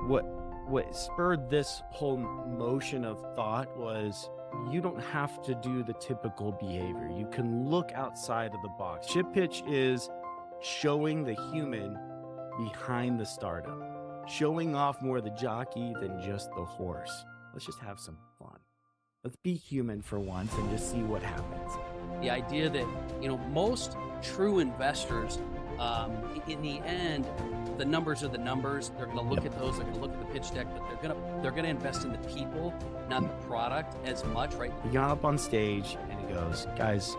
what what spurred this whole motion of thought was you don't have to do the typical behavior. You can look outside of the box. Ship pitch is showing the human behind the startup, showing off more the jockey than just the horse. Let's just have some fun. Let's be human for once and just see what happens. The idea that, most true investors, in the end, the numbers are the numbers. They're going to look Yep. at those. They're going to look at the pitch deck, but they're going to invest in the people, not the product as much, right? He got up on stage and he goes, guys,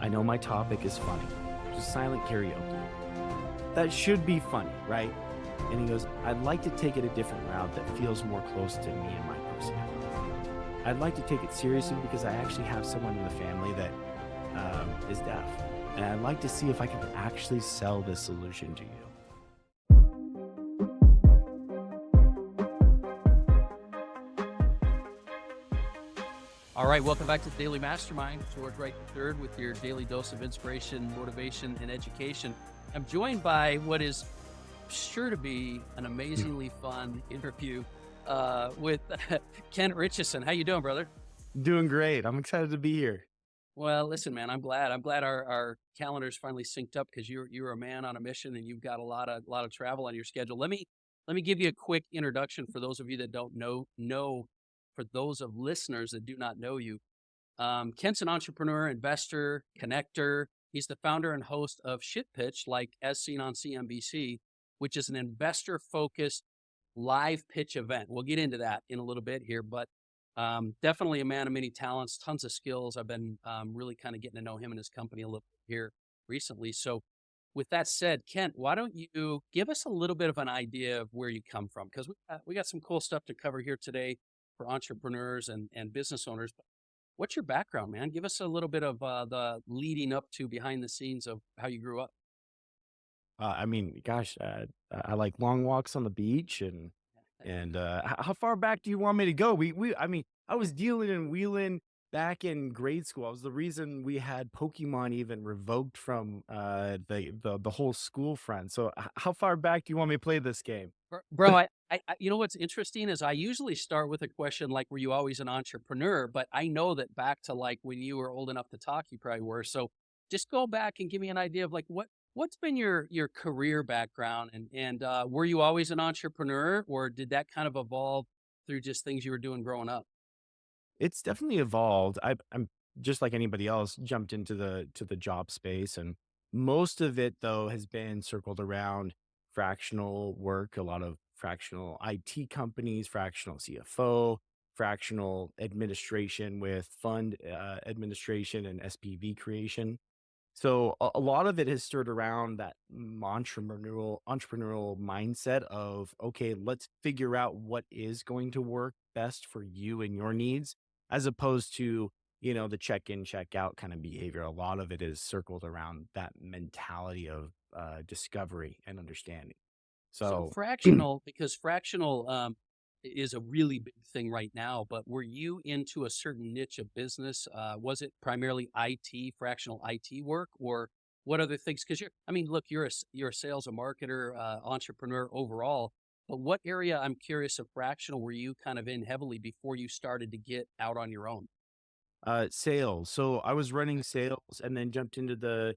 I know my topic is funny. Just silent karaoke. That should be funny, right? And he goes, I'd like to take it a different route that feels more close to me and my personality. I'd like to take it seriously because I actually have someone in the family that is deaf. And I'd like to see if I can actually sell this solution to you. All right, welcome back to Daily Mastermind. George Wright III with your daily dose of inspiration, motivation, and education. I'm joined by what is sure to be an amazingly fun interview with Kent Richeson. How you doing, brother? Doing great. I'm excited to be here. Well, listen, man, I'm glad. I'm glad our calendars finally synced up because you're a man on a mission and you've got a lot of travel on your schedule. Let me give you a quick introduction for those of you that don't know for those of listeners that do not know you. Kent's an entrepreneur, investor, connector. He's the founder and host of Shit Pitch, like as seen on CNBC, which is an investor-focused live pitch event. We'll get into that in a little bit here, but definitely a man of many talents, tons of skills. I've been really kind of getting to know him and his company a little bit here recently. So with that said, Kent, why don't you give us a little bit of an idea of where you come from? Because we got some cool stuff to cover here today for entrepreneurs and business owners. But what's your background, man? Give us a little bit of the leading up to behind the scenes of how you grew up. Gosh, I like long walks on the beach and how far back do you want me to go? I was dealing and wheeling back in grade school. I was the reason we had Pokemon even revoked from the whole school front. So how far back do you want me to play this game? Bro, you know what's interesting is I usually start with a question like, were you always an entrepreneur? But I know that back to like when you were old enough to talk, you probably were. So just go back and give me an idea of like what's been your career background and were you always an entrepreneur or did that kind of evolve through just things you were doing growing up? It's definitely evolved. I'm just like anybody else, jumped into the job space, and most of it though has been circled around fractional work. A lot of fractional IT companies, fractional CFO, fractional administration with fund administration and SPV creation. So a lot of it has stirred around that entrepreneurial mindset of, okay, let's figure out what is going to work best for you and your needs, as opposed to, the check in, check out kind of behavior. A lot of it is circled around that mentality of discovery and understanding. So So fractional, because fractional is a really big thing right now, but were you into a certain niche of business? Was it primarily IT, fractional IT work, or what other things? Because look, you're a sales, a marketer, entrepreneur overall, but what area I'm curious of fractional were you kind of in heavily before you started to get out on your own? sales. So I was running sales and then jumped into the,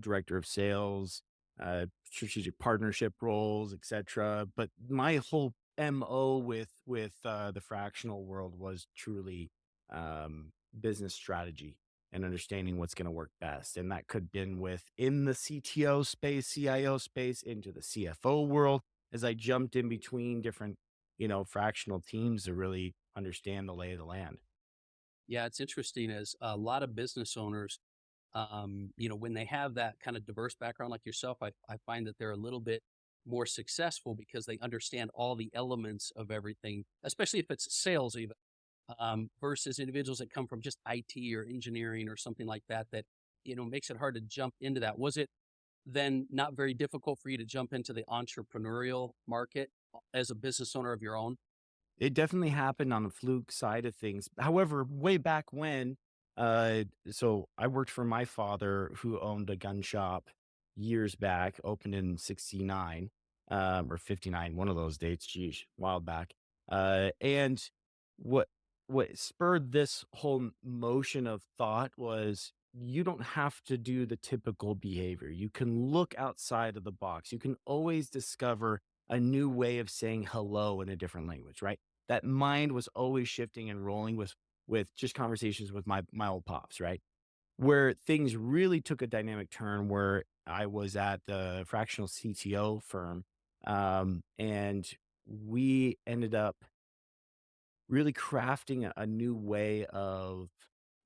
director of sales, strategic partnership roles, etc. But my whole MO with the fractional world was truly business strategy and understanding what's going to work best. And that could have been within the CTO space, CIO space, into the CFO world as I jumped in between different, fractional teams to really understand the lay of the land. Yeah, it's interesting as a lot of business owners, when they have that kind of diverse background like yourself, I find that they're a little bit more successful because they understand all the elements of everything, especially if it's sales even, versus individuals that come from just IT or engineering or something like that, makes it hard to jump into that. Was it then not very difficult for you to jump into the entrepreneurial market as a business owner of your own? It definitely happened on the fluke side of things. However, way back when, so I worked for my father who owned a gun shop years back, opened in 69. or 59, one of those dates. Geez, a while back. And what what spurred this whole motion of thought was you don't have to do the typical behavior. You can look outside of the box. You can always discover a new way of saying hello in a different language, right? That mind was always shifting and rolling with just conversations with my old pops, right? Where things really took a dynamic turn where I was at the fractional CTO firm, and we ended up really crafting a new way of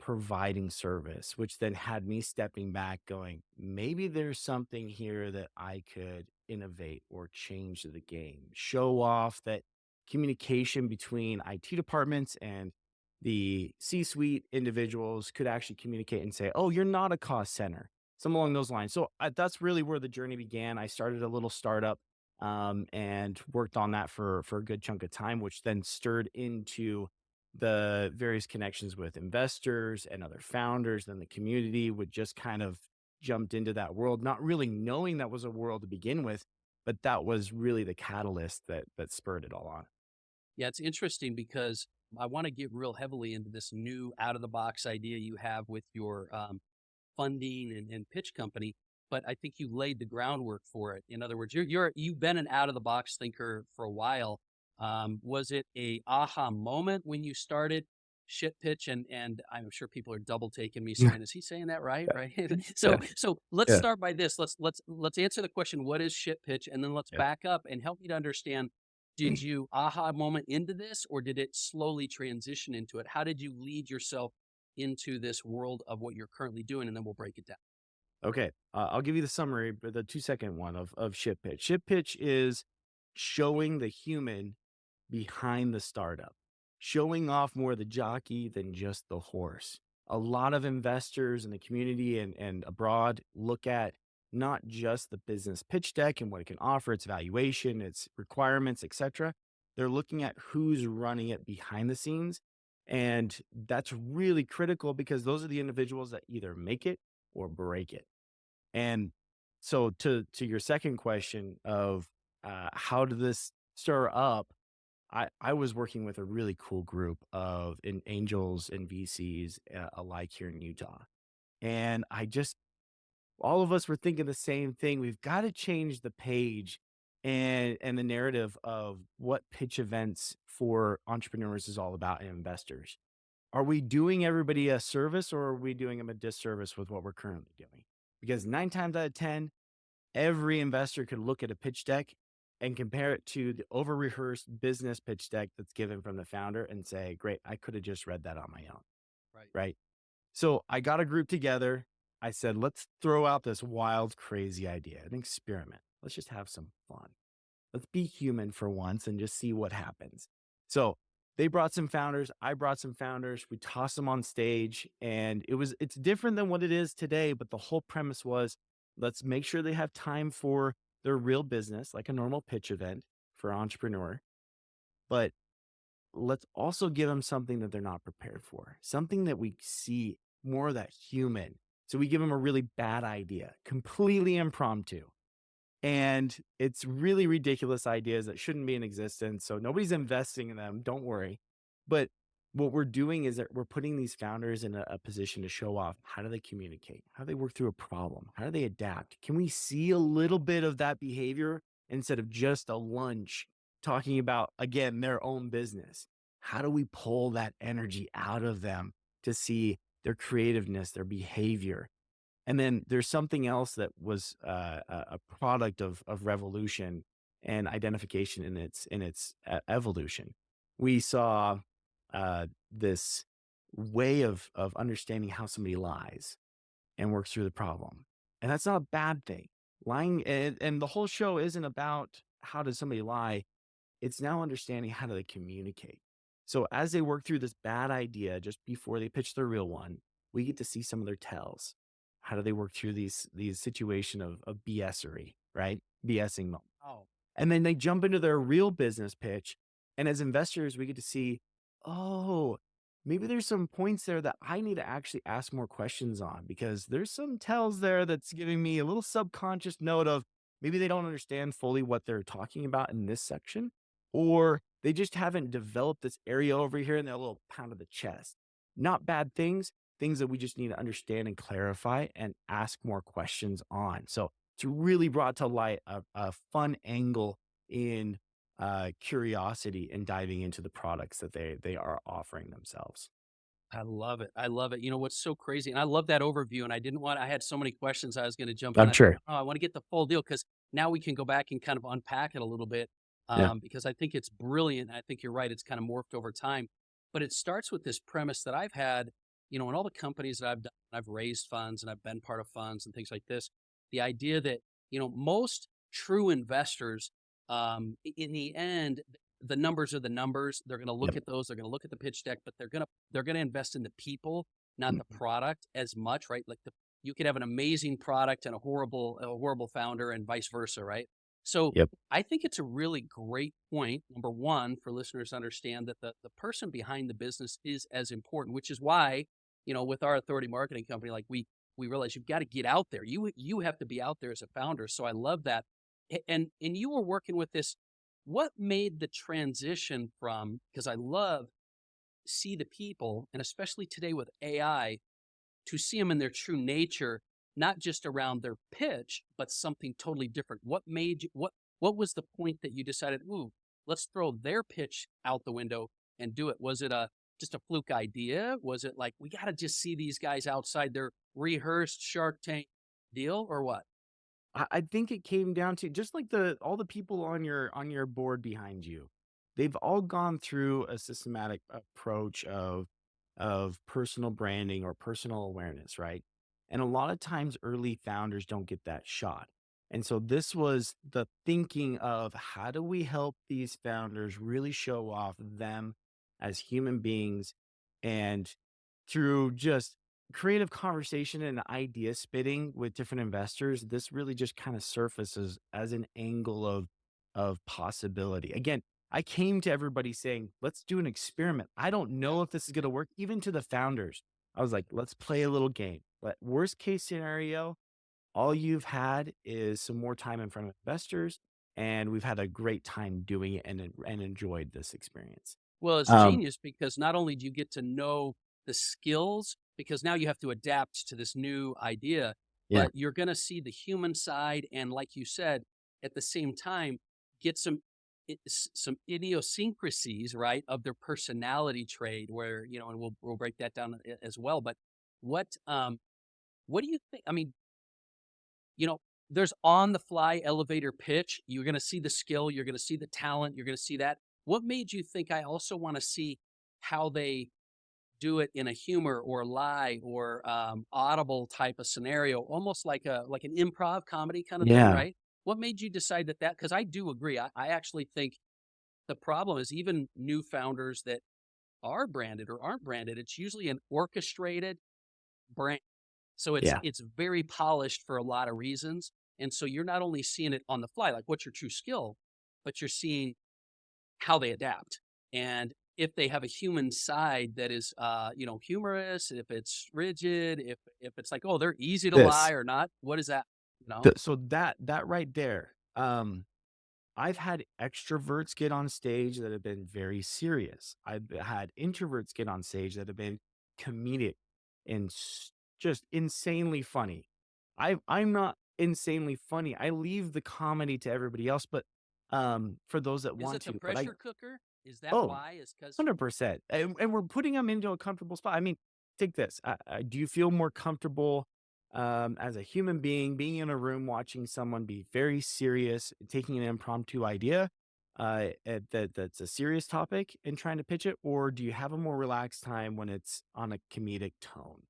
providing service, which then had me stepping back going, maybe there's something here that I could innovate or change the game, show off that communication between IT departments and the C-suite individuals could actually communicate and say, oh, you're not a cost center, some along those lines. So that's really where the journey began. I started a little startup, and worked on that for a good chunk of time, which then stirred into the various connections with investors and other founders. Then the community would just kind of jumped into that world, not really knowing that was a world to begin with, but that was really the catalyst that spurred it all on. Yeah, it's interesting because I want to get real heavily into this new out of the box idea you have with your funding and pitch company, but I think you laid the groundwork for it. In other words, you've been an out of the box thinker for a while. Was it a aha moment when you started shit pitch? And I'm sure people are double taking me saying, is he saying that right? Right. Yeah, So let's yeah, start by this. Let's answer the question, what is shit pitch? And then let's yeah. back up and help me to understand, did you aha moment into this or did it slowly transition into it? How did you lead yourself into this world of what you're currently doing? And then we'll break it down. Okay, I'll give you the summary, but the 2-second one of ship pitch. Ship pitch is showing the human behind the startup, showing off more the jockey than just the horse. A lot of investors in the community and abroad look at not just the business pitch deck and what it can offer, its valuation, its requirements, etc. They're looking at who's running it behind the scenes. And that's really critical because those are the individuals that either make it or break it. And so to your second question of how did this stir up? I was working with a really cool group of angels and VCs alike here in Utah, and I just all of us were thinking the same thing. We've got to change the page and the narrative of what pitch events for entrepreneurs is all about and investors. Are we doing everybody a service or are we doing them a disservice with what we're currently doing? Because 9 times out of 10, every investor could look at a pitch deck and compare it to the over rehearsed business pitch deck that's given from the founder and say, great, I could have just read that on my own. Right. Right. So I got a group together. I said, let's throw out this wild, crazy idea, an experiment. Let's just have some fun. Let's be human for once and just see what happens. So they brought some founders. I brought some founders. We tossed them on stage and it's different than what it is today. But the whole premise was let's make sure they have time for their real business, like a normal pitch event for an entrepreneur. But let's also give them something that they're not prepared for, something that we see more of that human. So we give them a really bad idea, completely impromptu and it's really ridiculous ideas that shouldn't be in existence. So nobody's investing in them. Don't worry. But what we're doing is that we're putting these founders in a position to show off how do they communicate? How do they work through a problem? How do they adapt? Can we see a little bit of that behavior instead of just a lunch talking about, again, their own business? How do we pull that energy out of them to see their creativeness, their behavior? And then there's something else that was a product of revolution and identification in its evolution. We saw this way of understanding how somebody lies and works through the problem, and that's not a bad thing. Lying and the whole show isn't about how does somebody lie. It's now understanding how do they communicate. So as they work through this bad idea just before they pitch their real one, we get to see some of their tells. How do they work through these situation of BSery, right? BSing them. Oh, And then they jump into their real business pitch. And as investors, we get to see, oh, maybe there's some points there that I need to actually ask more questions on because there's some tells there that's giving me a little subconscious note of, maybe they don't understand fully what they're talking about in this section, or they just haven't developed this area over here in their little pound of the chest. Not bad things, things that we just need to understand and clarify and ask more questions on. So it's really brought to light a fun angle in curiosity and diving into the products that they are offering themselves. I love it. I love it. You know what's so crazy, and I love that overview. And I had so many questions I was going to jump in. I'm I thought, sure. oh, I want to get the full deal because now we can go back and kind of unpack it a little bit. Yeah. Because I think it's brilliant. I think you're right. It's kind of morphed over time, but it starts with this premise that I've had, in all the companies that I've done. I've raised funds and I've been part of funds and things like this. The idea that most true investors, in the end, the numbers are the numbers. They're going to look Yep. at those. They're going to look at the pitch deck, but they're going to invest in the people, not the Mhm. product as much, right? Like you could have an amazing product and a horrible founder, and vice versa, right? So Yep. I think it's a really great point. Number one, for listeners to understand that the person behind the business is as important, which is why, with our authority marketing company, like we realize you've got to get out there. You have to be out there as a founder. So I love that. And you were working with this. What made the transition from, because I love see the people, and especially today with AI, to see them in their true nature, not just around their pitch, but something totally different. What made you, what was the point that you decided, ooh, let's throw their pitch out the window and do it? Was it just a fluke idea? Was it like, we got to just see these guys outside their rehearsed Shark Tank deal, or what? I think it came down to just like all the people on your board behind you. They've all gone through a systematic approach of personal branding or personal awareness, right? And a lot of times early founders don't get that shot. And so this was the thinking of how do we help these founders really show off them as human beings, and through just creative conversation and idea spitting with different investors, this really just kind of surfaces as an angle of possibility. Again, I came to everybody saying, let's do an experiment. I don't Yeah. know if this is going to work. Even to the founders, I was like, let's play a little game. But worst case scenario, all you've had is some more time in front of investors, and we've had a great time doing it and enjoyed this experience. Well, it's Um, genius because not only do you get to know the skills, because now you have to adapt to this new idea, yeah, but you're going to see the human side. And like you said, at the same time, get some idiosyncrasies, right, of their personality trait where, and we'll break that down as well. But what, um, what do you think? I mean, you know, there's on the fly elevator pitch. You're going to see the skill, you're going to see the talent, you're going to see that. What made you think I also want to see how they do it in a humor or lie or audible type of scenario, almost like an improv comedy kind of thing, yeah, right? What made you decide that? Because I do agree. I actually think the problem is even new founders that are branded or aren't branded. It's usually an orchestrated brand, so it's yeah. it's very polished for a lot of reasons, and so you're not only seeing it on the fly, like what's your true skill, but you're seeing how they adapt, and if they have a human side that is, humorous, if it's rigid, if it's like, oh, they're easy to lie This. or not. What is that? You know, So that right there, I've had extroverts get on stage that have been very serious. I've had introverts get on stage that have been comedic and just insanely funny. I'm not insanely funny. I leave the comedy to everybody else, but for those that is want it the to. But I pressure cooker? Is that oh, why? Is because 100%. And we're putting them into a comfortable spot. I mean, take this. Do you feel more comfortable as a human being being in a room watching someone be very serious, taking an impromptu idea that's a serious topic and trying to pitch it? Or do you have a more relaxed time when it's on a comedic tone?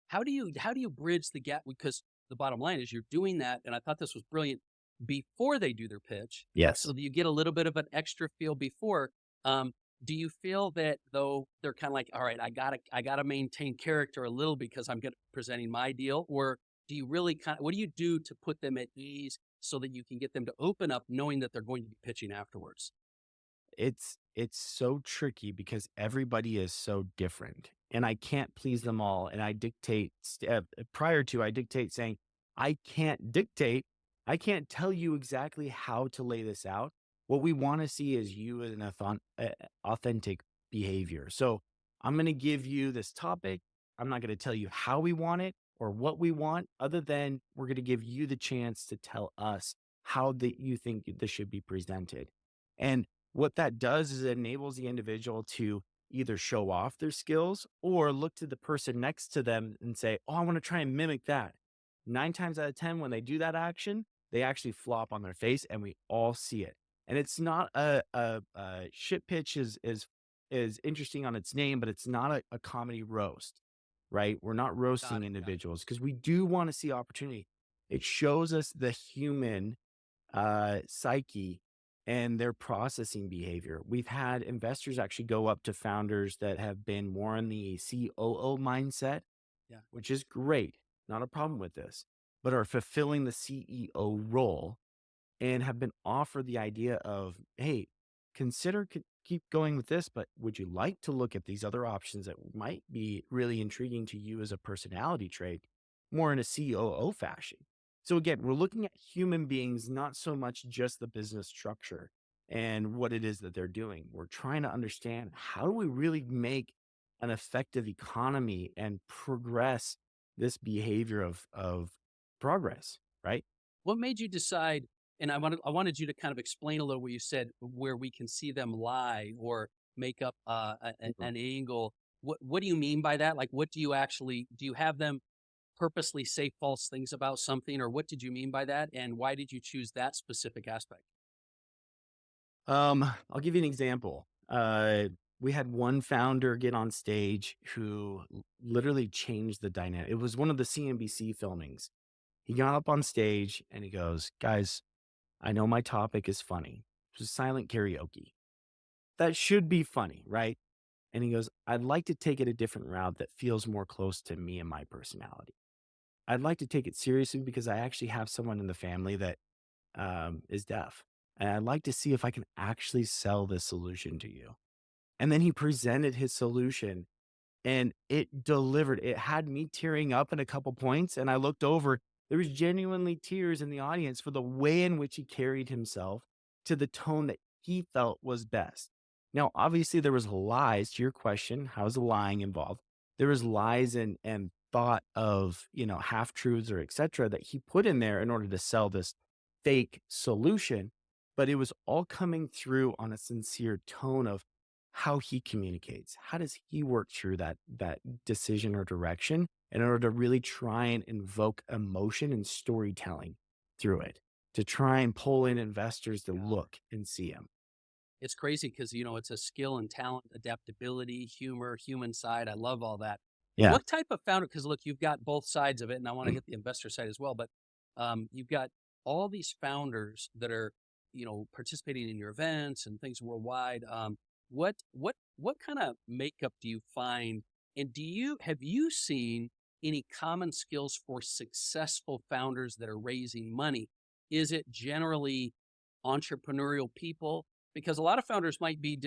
how do you bridge the gap? Because the bottom line is you're doing that, and I thought this was brilliant before they do their pitch, so Yes. that you get a little bit of an extra feel before. Um, do you feel that though they're kind of like, all right, I gotta maintain character a little because I'm gonna presenting my deal, or do you really what do you do to put them at ease so that you can get them to open up, knowing that they're going to be pitching afterwards? It's so tricky because everybody is so different, and I can't please them all, and I dictate prior to I dictate saying, "I can't dictate I can't tell you exactly how to lay this out. What we want to see is you as an authentic behavior. So I'm going to give you this topic. I'm not going to tell you how we want it or what we want, other than we're going to give you the chance to tell us how you think this should be presented. And what that does is it enables the individual to either show off their skills or look to the person next to them and say, "Oh, I want to try and mimic that." 9 times out of 10, when they do that action, they actually flop on their face and we all see it. And it's not a shit pitch is interesting on its name, but it's not a comedy roast, right? We're not Got roasting it. Got it. individuals because we do want to see opportunity. It shows us the human psyche and their processing behavior. We've had investors actually go up to founders that have been more in the COO mindset, Yeah. which is great. Not a problem with this, but are fulfilling the CEO role and have been offered the idea of, hey, keep going with this, but would you like to look at these other options that might be really intriguing to you as a personality trait, more in a COO fashion? So again, we're looking at human beings, not so much just the business structure and what it is that they're doing. We're trying to understand, how do we really make an effective economy and progress this behavior of progress, right? What made you decide, and I wanted you to kind of explain a little where you said where we can see them lie or make up Mhm. an angle. What do you mean by that? Like, what do you actually do? You have them purposely say false things about something, or what did you mean by that? And why did you choose that specific aspect? I'll give you an example. We had one founder get on stage who literally changed the dynamic. It was one of the CNBC filmings. He got up on stage and he goes, "Guys, I know my topic is funny. It was silent karaoke. That should be funny, right?" And he goes, "I'd like to take it a different route that feels more close to me and my personality. I'd like to take it seriously because I actually have someone in the family that is deaf. And I'd like to see if I can actually sell this solution to you." And then he presented his solution and it delivered. It had me tearing up in a couple points, and I looked over. There was genuinely tears in the audience for the way in which he carried himself to the tone that he felt was best. Now, obviously, there was lies to your question. How's the lying involved? There was lies and thought of, half truths or etc. that he put in there in order to sell this fake solution, but it was all coming through on a sincere tone of how he communicates. How does he work through that decision or direction in order to really try and invoke emotion and storytelling through it, to try and pull in investors to Got it. look and see him? It's crazy because it's a skill and talent, adaptability, humor, human side. I love all that. Yeah. What type of founder? Because look, you've got both sides of it, and I want to Mm. hit the investor side as well. But you've got all these founders that are, participating in your events and things worldwide. What kind of makeup do you find? And have you seen any common skills for successful founders that are raising money? Is it generally entrepreneurial people? Because a lot of founders might be,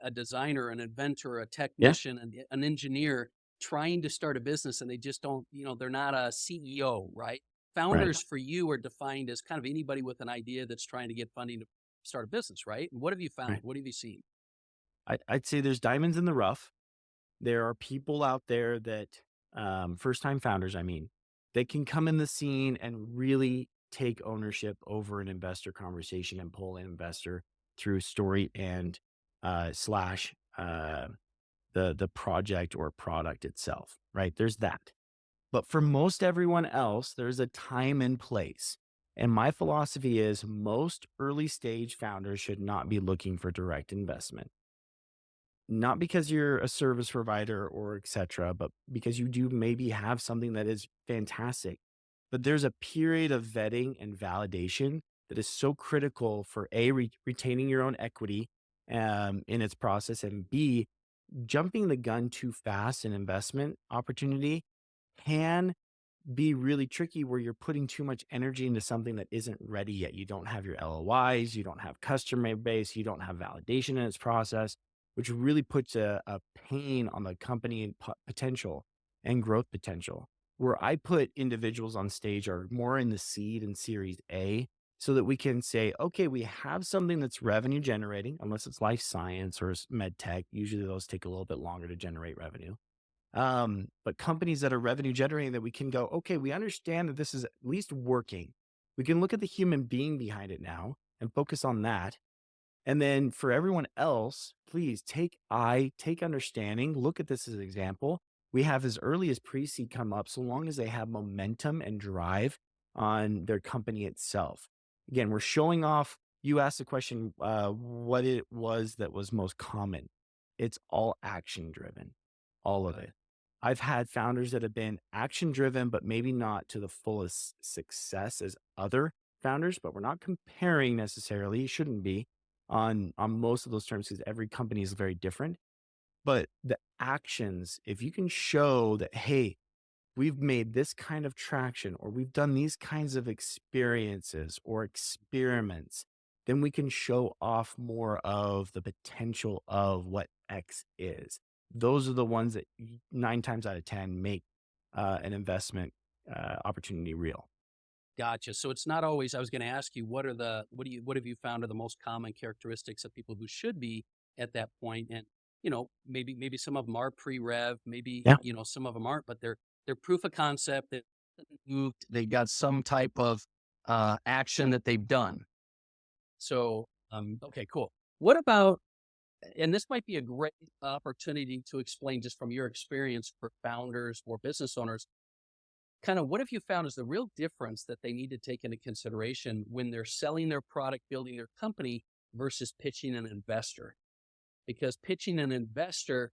a designer, an inventor, a Yeah. technician, an engineer trying to start a business, and they just don't, they're not a CEO, right? Right. Founders for you are defined as kind of anybody with an idea that's trying to get funding to start a business, right? And what have you found? Right. What have you seen? I'd say there's diamonds in the rough. There are people out there that, first time founders, I mean, that can come in the scene and really take ownership over an investor conversation and pull an investor through story and slash the project or product itself, right? There's that. But for most everyone else, there's a time and place. And my philosophy is most early stage founders should not be looking for direct investment, not because you're a service provider or et cetera, but because you do maybe have something that is fantastic. But there's a period of vetting and validation that is so critical for A, retaining your own equity in its process, and B, jumping the gun too fast in investment opportunity can be really tricky where you're putting too much energy into something that isn't ready yet. You don't have your LOIs, you don't have customer base, you don't have validation in its process, which really puts a pain on the company and potential and growth potential. where I put individuals on stage are more in the seed and series A so that we can say, okay, we have something that's revenue generating, unless it's life science or med tech. Usually those take a little bit longer to generate revenue. But companies that are revenue generating that we can go, okay, we understand that this is at least working. We can look at the human being behind it now and focus on that. And then for everyone else, please take understanding, look at this as an example. We have as early as pre-seed come up, so long as they have momentum and drive on their company itself. Again, we're showing off. You asked the question, what it was that was most common. It's all action driven, all of Got it. it. I've had founders that have been action driven, but maybe not to the fullest success as other founders, but we're not comparing necessarily, shouldn't be on most of those terms because every company is very different. But the actions, if you can show that, hey, we've made this kind of traction or we've done these kinds of experiences or experiments, then we can show off more of the potential of what X is. Those are the ones that 9 times out of 10 make an investment opportunity real. Gotcha. So it's not always, I was going to ask you, what have you found are the most common characteristics of people who should be at that point? And, maybe some of them are pre-rev, maybe, Yeah. some of them aren't, but they're proof of concept that moved. They got some type of action that they've done. So, okay, cool. What about, and this might be a great opportunity to explain just from your experience for founders or business owners, kind of what have you found is the real difference that they need to take into consideration when they're selling their product, building their company versus pitching an investor? Because pitching an investor,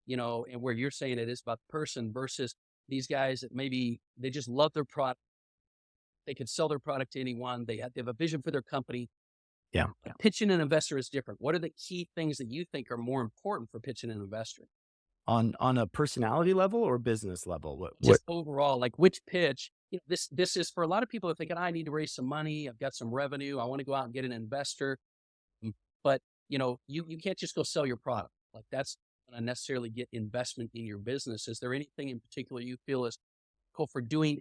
and where you're saying it is about the person versus these guys that maybe they just love their product. They can sell their product to anyone. They have a vision for their company. Yeah. But pitching an investor is different. What are the key things that you think are more important for pitching an investor? On a personality level or business level? What Just overall, like which pitch, this is for a lot of people are thinking, I need to raise some money. I've got some revenue. I want to go out and get an investor. But you can't just go sell your product. Like that's not gonna necessarily get investment in your business. Is there anything in particular you feel is cool for doing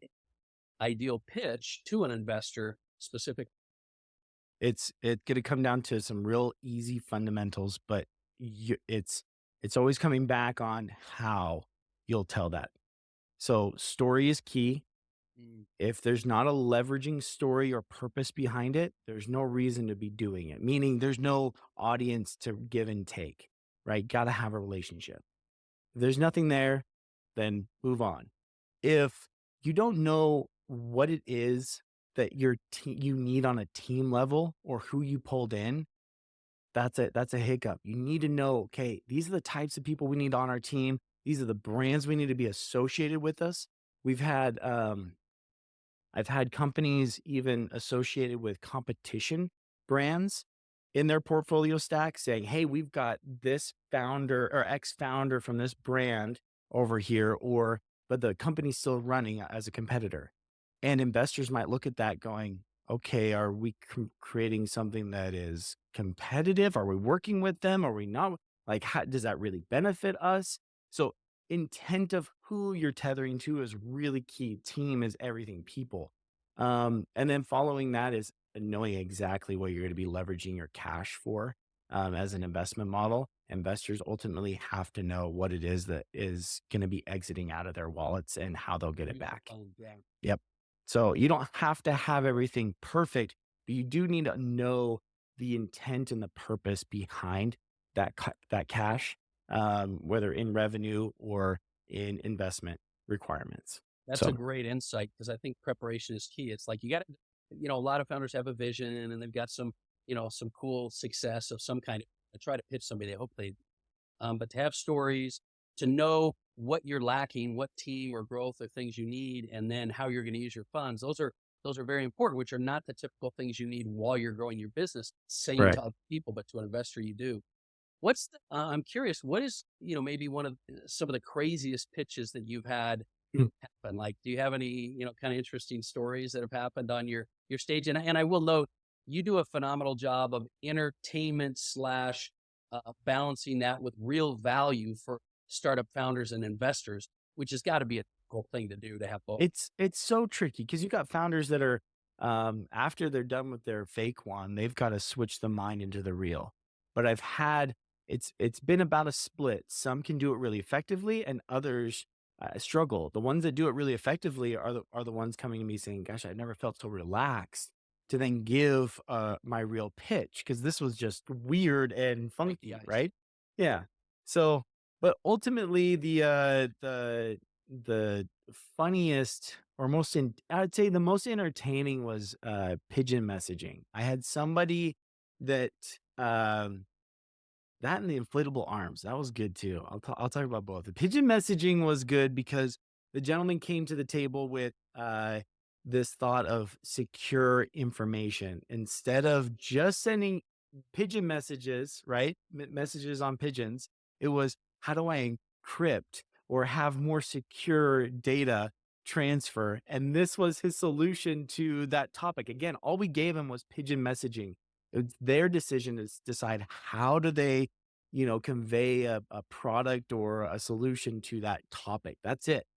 ideal pitch to an investor specific? It's gonna come down to some real easy fundamentals, but it's always coming back on how you'll tell that. So story is key. Mm, If there's not a leveraging story or purpose behind it, there's no reason to be doing it. Meaning there's no audience to give and take, right? Got to have a relationship. If there's nothing there, then move on. If you don't know what it is that you need on a team level or who you pulled in, that's a hiccup. You need to know, okay, these are the types of people we need on our team. These are the brands we need to be associated with us. We've had I've had companies even associated with competition brands in their portfolio stack saying, hey, we've got this founder or ex founder from this brand over here, but the company's still running as a competitor. And investors might look at that going, okay, are we creating something that is competitive? Are we working with them? Are we not? Like, how does that really benefit us? So, intent of who you're tethering to is really key. Team is everything, people. And then following that is knowing exactly what you're going to be leveraging your cash for as an investment model. Investors ultimately have to know what it is that is going to be exiting out of their wallets and how they'll get it use the back. phone, yeah. Yep. So you don't have to have everything perfect, but you do need to know the intent and the purpose behind that cash, whether in revenue or in investment requirements. That's a So great insight because I think preparation is key. It's like you got to, a lot of founders have a vision and they've got some cool success of some kind. I try to pitch somebody. I hope they, but to have stories, to know what you're lacking, what team or growth or things you need, and then how you're going to use your funds. Those are very important, which are not the typical things you need while you're growing your business, saying right. to other people, but to an investor you do. I'm curious, what is, maybe one of some of the craziest pitches that you've had Mm. happen? Like, do you have any, kind of interesting stories that have happened on your stage? And I will note, you do a phenomenal job of entertainment slash balancing that with real value for startup founders and investors, which has got to be a difficult thing to do to have both. It's so tricky because you got founders that are, after they're done with their fake one, they've gotta switch the mind into the real. But I've had it's been about a split. Some can do it really effectively and others, struggle. The ones that do it really effectively are the ones coming to me saying, "Gosh, I've never felt so relaxed to then give, my real pitch because this was just weird and Break the funky," ice. right? Yeah. So, but ultimately the funniest or I'd say the most entertaining was, pigeon messaging. I had somebody that, that and the inflatable arms, that was good too. I'll talk about both. The pigeon messaging was good because the gentleman came to the table with, this thought of secure information. Instead of just sending pigeon messages, right? Messages on pigeons, it was, "How do I encrypt or have more secure data transfer?" And this was his solution to that topic. Again, all we gave him was pigeon messaging. It's their decision to decide how do they, convey a product or a solution to that topic. That's it.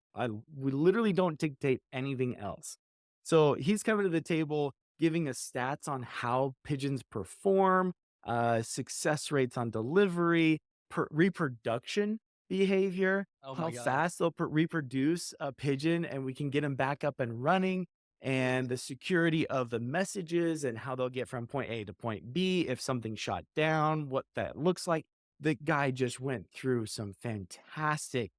We literally don't dictate anything else. So he's coming to the table giving us stats on how pigeons perform, success rates on delivery, reproduction behavior, Oh how my God. fast they'll reproduce a pigeon, and we can get them back up and running, and the security of the messages and how they'll get from point A to point B if something's shot down, what that looks like. The guy just went through some fantastic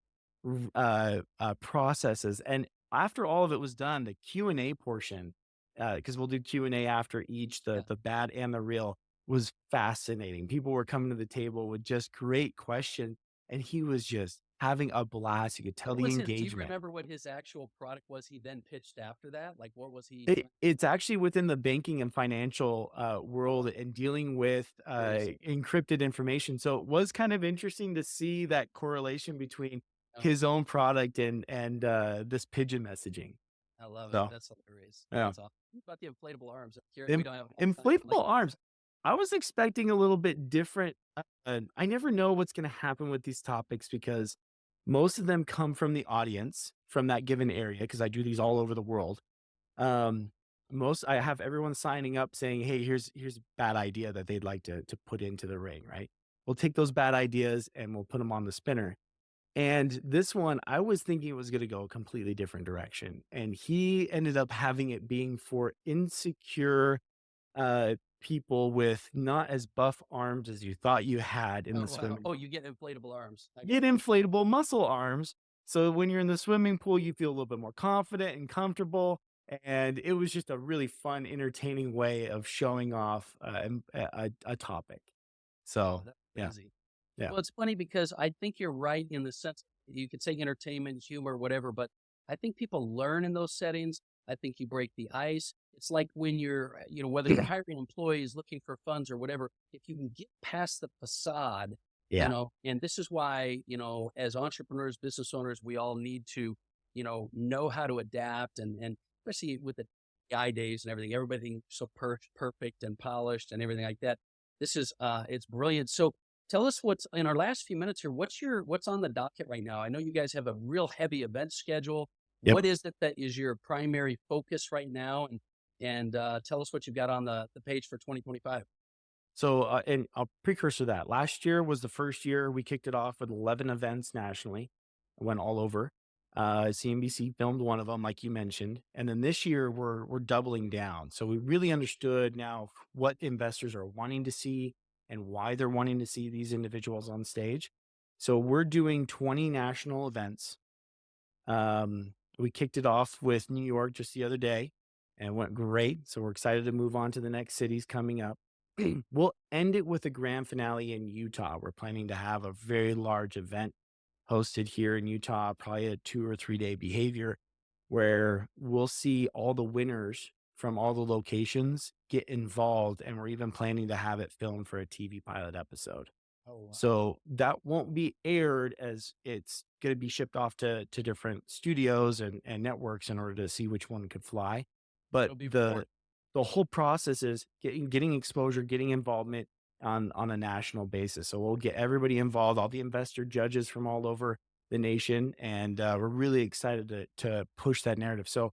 processes, and after all of it was done, the Q&A portion, because we'll do Q&A after each, Yeah. the bad and the real, was fascinating. People were coming to the table with just great questions, and he was just having a blast. You could tell What the was his? Do you engagement. remember what his actual product was? He then pitched after that. Like, what was he It's actually within the banking and financial, Oh, world wow. and dealing with, Curious. encrypted information. So it was kind of interesting to see that correlation between Oh, his own product and this pigeon messaging. I love it. So, That's hilarious. yeah. That's awesome. What about the inflatable arms? We In don't have enough time. Like, inflatable arms, I was expecting a little bit different. I never know what's gonna happen with these topics because most of them come from the audience from that given area because I do these all over the world. Um, most I have everyone signing up saying, "Hey, here's a bad idea that they'd like to put into the ring," right? We'll take those bad ideas and we'll put them on the spinner. And this one, I was thinking it was gonna go a completely different direction, and he ended up having it being for insecure, people with not as buff arms as you thought you had in the oh wow. swimming. Oh, you get inflatable arms. I got Get inflatable muscle arms, so when you're in the swimming pool, you feel a little bit more confident and comfortable, and it was just a really fun, entertaining way of showing off, a topic. Oh, So, that's yeah, crazy. yeah. Well, it's funny because I think you're right in the sense you could say entertainment, humor, whatever, but I think people learn in those settings. I think you break the ice. It's like when you're, whether you're hiring employees, looking for funds or whatever, if you can get past the facade, Yeah. and this is why, as entrepreneurs, business owners, we all need to, know how to adapt and especially with the AI days and everything, everything so perfect and polished and everything like that. This is, it's brilliant. So, tell us what's in our last few minutes here. What's on the docket right now? I know you guys have a real heavy event schedule. Yep. What is it that is your primary focus right now? And tell us what you've got on the page for 2025. So, and I'll precursor that. Last year was the first year we kicked it off with 11 events nationally. I went all over. CNBC filmed one of them, like you mentioned, and then this year we're doubling down. So we really understood now what investors are wanting to see and why they're wanting to see these individuals on stage. So we're doing 20 national events. We kicked it off with New York just the other day and it went great. So we're excited to move on to the next cities coming up. We'll end it with a grand finale in Utah. We're planning to have a very large event hosted here in Utah, probably a 2 or 3 day behavior where we'll see all the winners from all the locations get involved. And we're even planning to have it filmed for a TV pilot episode. Oh wow. So that won't be aired as it's going to be shipped off to different studios and networks in order to see which one could fly. But It'll be the whole process is getting exposure, getting involvement on a national basis. So we'll get everybody involved, all the investor judges from all over. the nation, and we're really excited to push that narrative. So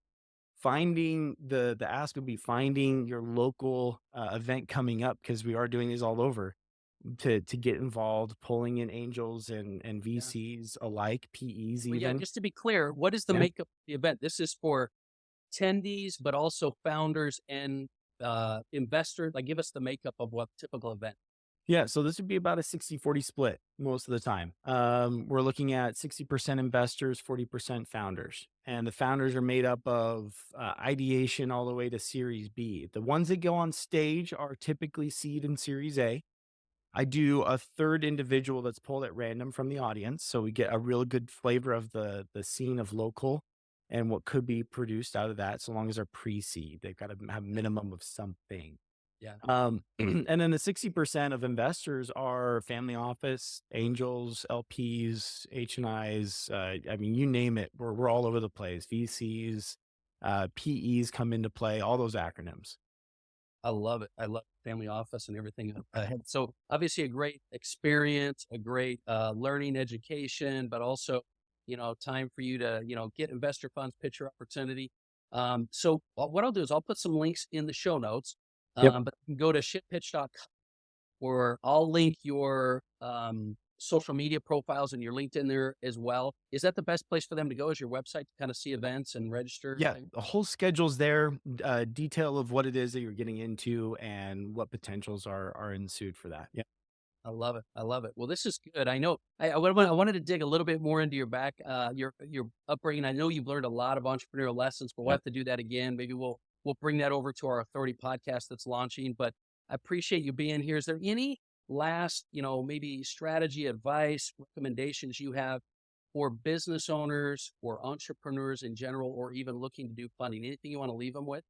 finding the ask would be finding your local event coming up, because we are doing these all over, to get involved, pulling in angels and Yeah. VCs alike, PEs Well, yeah, even. just to be clear, what is the Yeah. makeup of the event? This is for attendees, but also founders and investors. Like, give us the makeup of what typical event. Yeah, so this would be about a 60-40 split most of the time. We're looking at 60% investors, 40% founders. And the founders are made up of ideation all the way to Series B. The ones that go on stage are typically seed and Series A. I do a third individual that's pulled at random from the audience, so we get a real good flavor of the scene of local and what could be produced out of that. So long as they're pre-seed, they've got to have minimum of something. Yeah, And then the 60% of investors are family office, angels, LPs, H&Is. I mean, you name it. We're all over the place. VCs, PEs come into play. All those acronyms. I love it. I love family office and everything ahead. So obviously a great experience, a great learning education, but also, time for you to, get investor funds, pitch your opportunity. So what I'll do is I'll put some links in the show notes, Yep. but you can go to shitpitch.com, or I'll link your social media profiles and your LinkedIn there as well. Is that the best place for them to go? Is your website to kind of see events and register? Yeah, the whole schedule's there. Detail of what it is that you're getting into and what potentials are ensued for that. Yeah. I love it. I love it. Well, this is good. I know I wanted to dig a little bit more into your upbringing. I know you've learned a lot of entrepreneurial lessons, but we'll Yep. have to do that again. Maybe we'll bring that over to our Authority podcast that's launching. But I appreciate you being here. Is there any last, maybe strategy, advice, recommendations you have for business owners or entrepreneurs in general, or even looking to do funding? Anything you want to leave them with?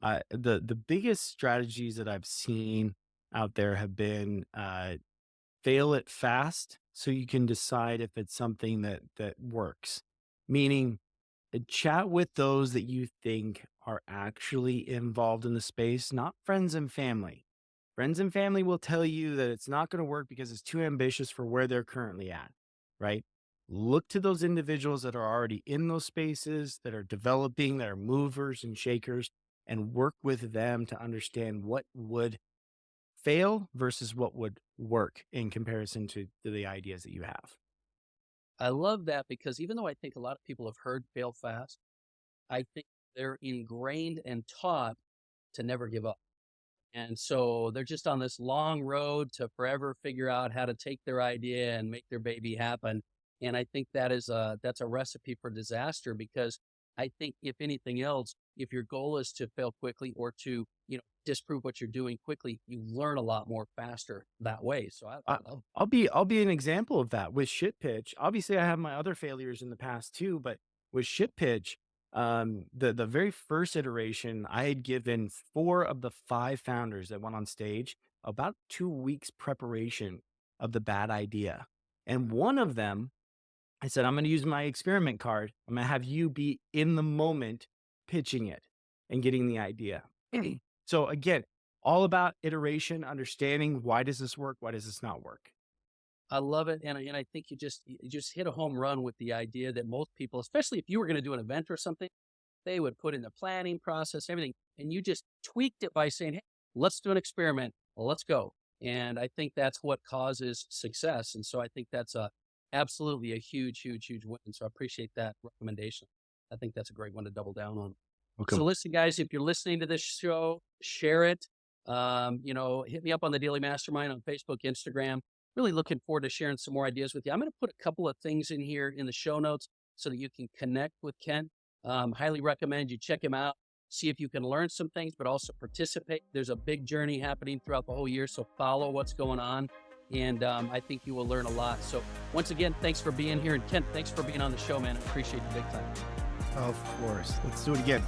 The biggest strategies that I've seen out there have been fail it fast so you can decide if it's something that works. Meaning, chat with those that you think are actually involved in the space, not friends and family. Friends and family will tell you that it's not going to work because it's too ambitious for where they're currently at, right? Look to those individuals that are already in those spaces, that are developing, that are movers and shakers, and work with them to understand what would fail versus what would work in comparison to the ideas that you have. I love that, because even though I think a lot of people have heard fail fast, I think they're ingrained and taught to never give up. And so they're just on this long road to forever figure out how to take their idea and make their baby happen. And I think that's a recipe for disaster, because I think if anything else, if your goal is to fail quickly or to, disprove what you're doing quickly, you learn a lot more faster that way. So I I, love. I'll be an example of that with shit pitch. Obviously, I have my other failures in the past too, but with shit pitch, the very first iteration, I had given 4 of the 5 founders that went on stage about 2 weeks preparation of the bad idea, and one of them, I said, I'm going to use my experiment card. I'm going to have you be in the moment pitching it and getting the idea. So again, all about iteration, understanding why does this work? Why does this not work? I love it, and I think you just hit a home run with the idea that most people, especially if you were going to do an event or something, they would put in the planning process, everything, and you just tweaked it by saying, "Hey, let's do an experiment. Let's go." And I think that's what causes success. And so I think that's absolutely a huge, huge, huge win. So I appreciate that recommendation. I think that's a great one to double down on. So Welcome. listen, guys, if you're listening to this show, share it. Hit me up on the Daily Mastermind on Facebook, Instagram. Really looking forward to sharing some more ideas with you. I'm going to put a couple of things in here in the show notes so that you can connect with Kent. Highly recommend you check him out, see if you can learn some things, but also participate. There's a big journey happening throughout the whole year, so follow what's going on. And I think you will learn a lot. So once again, thanks for being here. And Kent, thanks for being on the show, man. I appreciate you big time. Of course. Let's do it again.